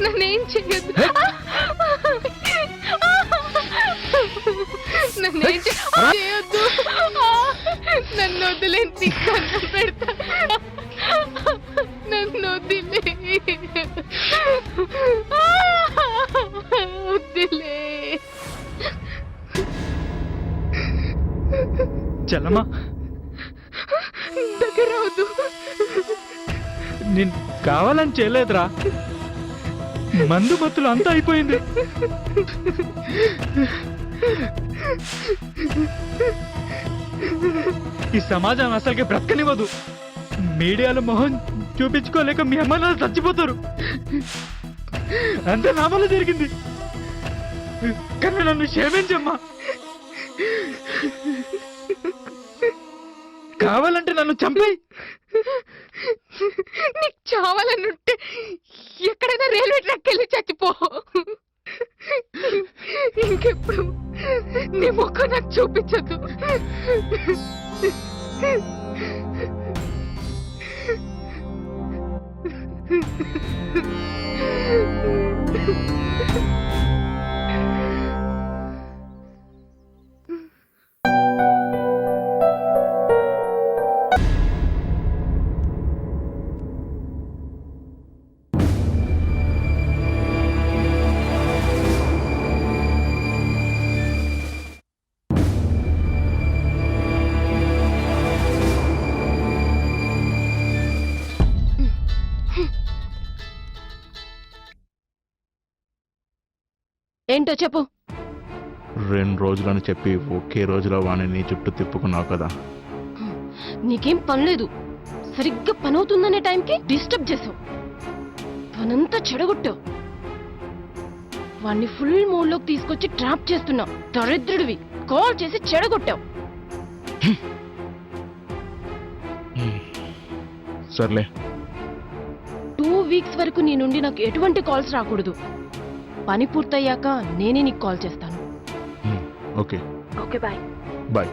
నన్నేం చెయ్యొద్దు. నన్నేం చేయొద్దు. నన్ను వదిలేంటి కన్నం పెడతా. నన్ను వదిలే వదిలే. చలమా దగ్గర అవద్దు. నేను కావాలని చేయలేదురా, మందు మత్తులు అంతా అయిపోయింది. ఈ సమాజం అసలుకి బ్రతకనివ్వదు. మీడియాలో మొహం చూపించుకోలేక మీ అమ్మ నాన్న చచ్చిపోతారు. అంత నా వల్ల జరిగింది. కానీ నన్ను క్షమించమ్మా. కావాలంటే నన్ను చంపేయి. నీకు చావాలనుంటే ఎక్కడైనా రైల్వే ట్రాక్ వెళ్ళి చచ్చిపో. ఇంకెప్పుడు నీ ముఖం నాకు చూపించదు. ఏంటో చెప్పు. 2 రోజులని చెప్పి ఒకే రోజులో వాణ్ణి నీ చుట్టూ తిప్పుకున్నావు కదా. నీకేం పనిలేదు. సరిగ్గా పని అవుతుందనే టైంకి డిస్టర్బ్ చేసావు. పనంతా చెడగొట్టావు. వాణ్ణి ఫుల్ మూడ్ లోకి తీసుకొచ్చి ట్రాప్ చేస్తున్నావు. దరిద్రుడివి. కాల్ చేసి చెడగొట్టావు. సర్లే, 2 వీక్స్ వరకు నీ నుండి నాకు ఎటువంటి కాల్స్ రాకూడదు. పని పూర్తయ్యాక నేనే నీకు కాల్ చేస్తాను. Okay okay, bye. Bye.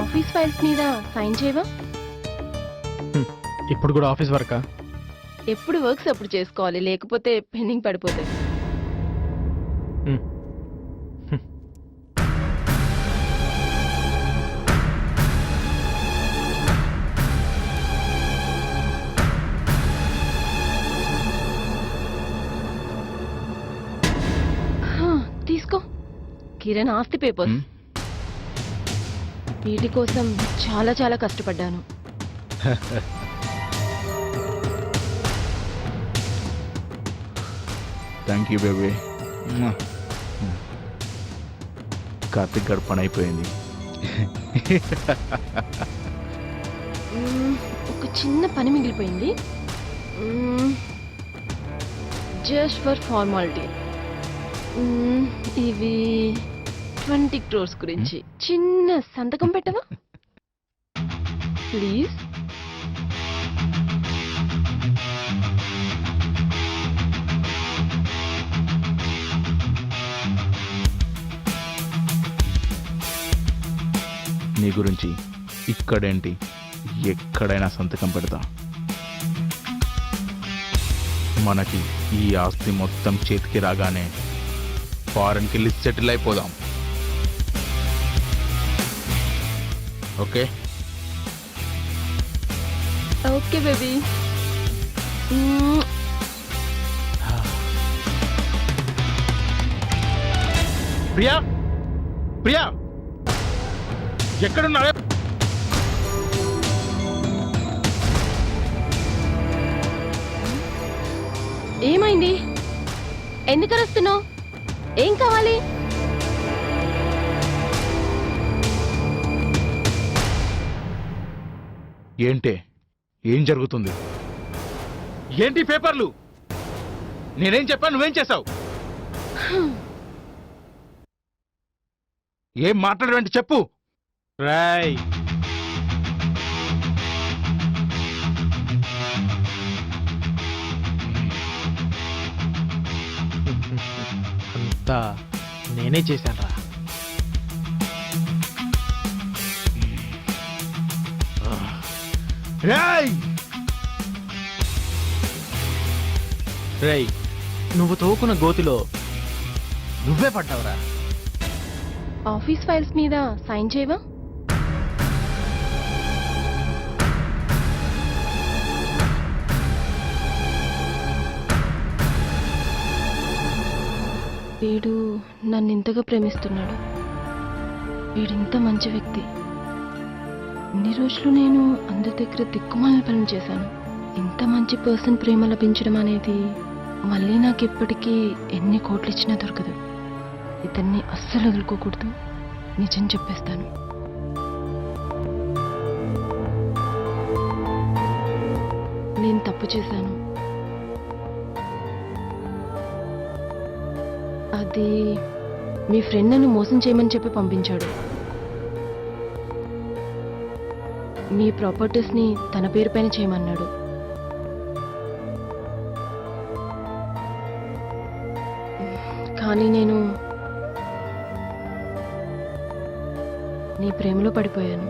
Office files మీద సైన్ చేయవా? ఇప్పుడు కూడా ఆఫీస్ వర్కా? ఎప్పుడు వర్క్స్ అప్పుడు చేసుకోవాలి, లేకపోతే పెండింగ్ పడిపోతాయి. తీసుకో, కిరణ్ ఆస్తి పేపర్స్. వీటి కోసం చాలా చాలా కష్టపడ్డాను. Thank you baby. కార్తిక్ గడ పని అయిపోయింది. ఒక చిన్న పని మిగిలిపోయింది. Just for formality. ఇవి 20 crores గురించి చిన్న సంతకం పెట్టవా ప్లీజ్? నీ గురించి ఇక్కడేంటి, ఎక్కడైనా సంతకం పెడతా. మనకి ఈ ఆస్తి మొత్తం చేతికి రాగానే ఫారెన్కి వెళ్ళి సెటిల్ అయిపోదాం. Okay okay baby. Priya, Priya ఎక్కడున్నావే? ఏమైంది? ఎందుకు అరుస్తున్నావు? ఏం కావాలి? ఏంటే, ఏం జరుగుతుంది? ఏంటి పేపర్లు? నేనేం చెప్పాను, నువ్వేం చేశావు? ఏం మాట్లాడవేంటి చెప్పు. రాయ్, ఇదంతా నేనే చేశాను రా. రేయ్, నువ్వు తోకున్న గోతిలో నువ్వే పడ్డావురా. ఆఫీస్ ఫైల్స్ మీద సైన్ చేయవా? వీడు నన్ను ఇంతగా ప్రేమిస్తున్నాడు. వీడింత మంచి వ్యక్తి. ఇన్ని రోజులు నేను అందరి దగ్గర దిక్కుమాలిన పనులు చేశాను. ఇంత మంచి పర్సన్ ప్రేమ లభించడం అనేది మళ్ళీ నాకు ఎప్పటికీ ఎన్ని కోట్లు ఇచ్చినా దొరకదు. ఇతన్ని అస్సలు వదులుకోకూడదు. నిజం చెప్పేస్తాను. నేను తప్పు చేశాను. అది మీ ఫ్రెండ్ నన్ను మోసం చేయమని చెప్పి పంపించాడు. మీ ప్రాపర్టీస్ని తన పేరు పైన చేయమన్నాడు. కానీ నేను నీ ప్రేమలో పడిపోయాను.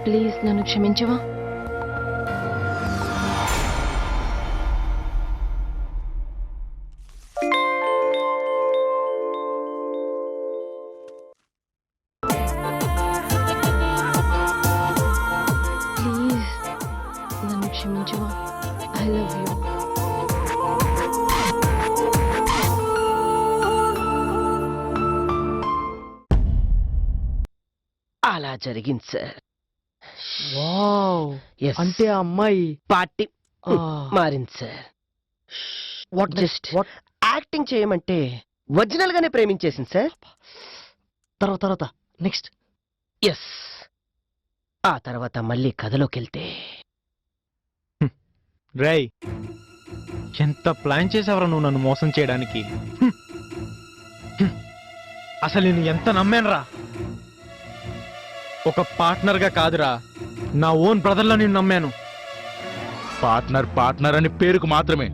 ప్లీజ్ నన్ను క్షమించవా? ప్లీజ్ నన్ను క్షమించవా? I love you. అలా జరిగింది సార్. Wow, Yes. అంటే ఆ అమ్మాయి పార్టీ మారింది sir. What Just what acting చేయమంటే ఒరిజినల్ గానే ప్రేమించేసింది సార్. తర్వాత నెక్స్ట్. ఎస్. ఆ తర్వాత మళ్ళీ కథలోకి వెళ్తే రేయ్, ఎంత ప్లాన్ చేసావరా నువ్వు నన్ను మోసం చేయడానికి. అసలు నేను ఎంత నమ్మానురా. ఒక పార్ట్నర్గా కాదురా, నా ఓన్ బ్రదర్లా నేను నమ్మాను. పార్ట్నర్ అని పేరుకు మాత్రమే.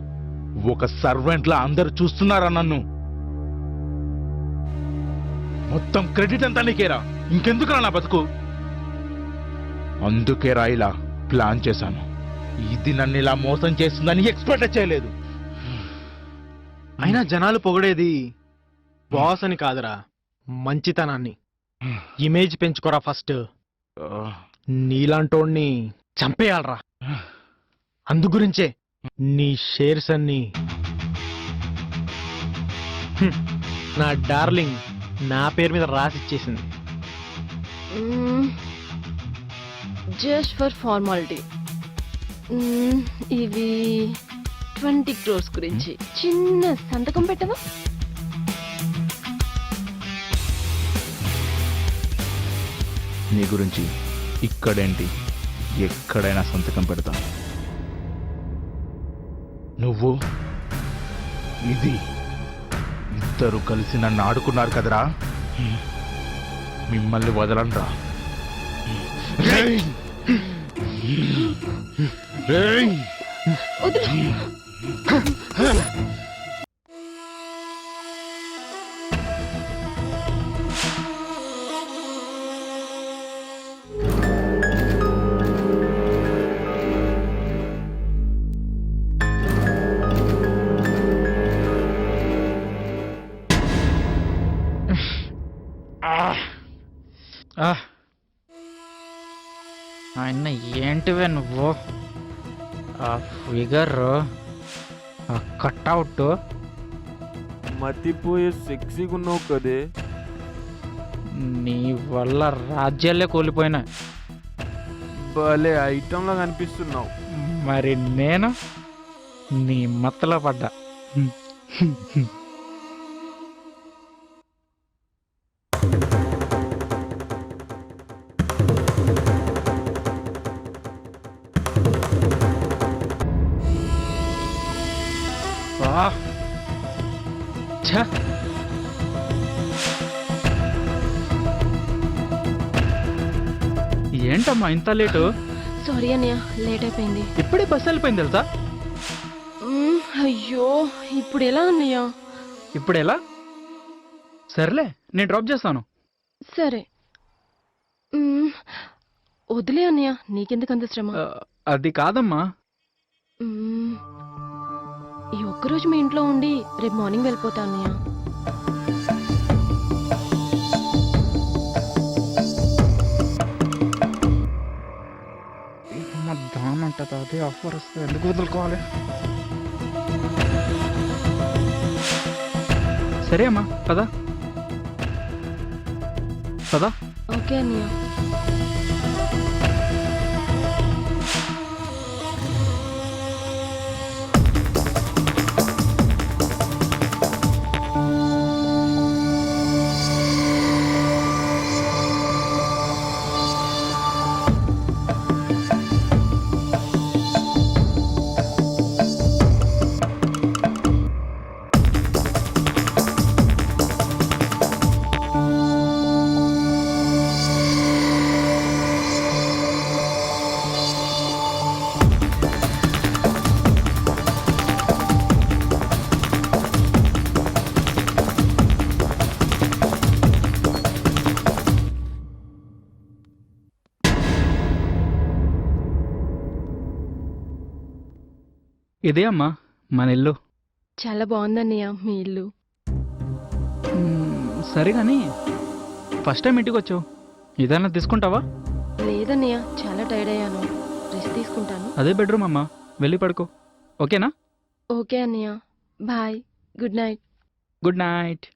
ఒక సర్వెంట్ లా అందరు చూస్తున్నారా నన్ను? మొత్తం క్రెడిట్ అంతా నీకేరా. ఇంకెందుకురా నా బతుకు? అందుకేరా ఇలా ప్లాన్ చేశాను. ఇది నన్ను ఇలా మోసం చేస్తుందని ఎక్స్పెక్ట్ చేయలేదు. అయినా జనాలు పొగడేది బాస్ అని కాదురా, మంచితనాన్ని. ఇమేజ్ పెంచుకోరా ఫస్ట్. నీలాంటోడిని చంపేయాలరా. అందు గురించే నీ షేర్స్ అన్ని నా డార్లింగ్ నా పేరు మీద రాసిచ్చేసింది. Just for formality. ఇవి 20 crores గురించి చిన్న సంతకం పెట్టవా? నీ గురించి ఇక్కడేంటి, ఎక్కడైనా సంతకం పెడతా. నువ్వు ఇది ఇద్దరు కలిసి నన్ను ఆడుకున్నారు కదరా. మిమ్మల్ని వదలనరా. వదిలు. ఆయన ఏంటివే నువ్వు? ఆ ఫిగర్, ఆ కట్అవుట్, మతిపోయే సెక్సీగా ఉన్నావు కదే. నీ వల్ల రాజ్యాలే కోల్పోయినా. భలే ఐటంలా కనిపిస్తున్నావు. మరి నేను నీ మత్తలో పడ్డా. ఏంటమ్మా ఇంత లేటు? సారీ అన్నయ్య, లేట్ అయిపోయింది. ఇప్పుడే బస్సు వెళ్ళిపోయింది తెలుసా? అయ్యో ఇప్పుడు ఎలా అన్నయ్య? ఇప్పుడు ఎలా? సర్లే నేను డ్రాప్ చేస్తాను. సరే వదిలే అన్నయ్య, నీకెందుకంత శ్రమ? అది కాదమ్మా. మ్మ్. ఈ ఒక్కరోజు మీ ఇంట్లో ఉండి రేపు మార్నింగ్ వెళ్ళిపోతా అన్నయ్య. దాని అంటది అదే ఆఫర్ వస్తే ఎందుకు వదులుకోవాలి? సరే అమ్మా పదా పదా. ఓకే అన్నయ్య. ఇదే అమ్మా మన ఇల్లు. చాలా బాగుందన్నయ్య మీ ఇల్లు. సరే కానీ ఫస్ట్ టైం ఇంటికి వచ్చావు, ఏదైనా తీసుకుంటావా? లేదన్నయ్య, చాలా టైర్డ్ అయ్యాను, రెస్ట్ తీసుకుంటాను. అదే బెడ్రూమ్ అమ్మా, వెళ్ళి పడుకో. ఓకేనా? ఓకే అన్నయ్య, bye, good night. Good night.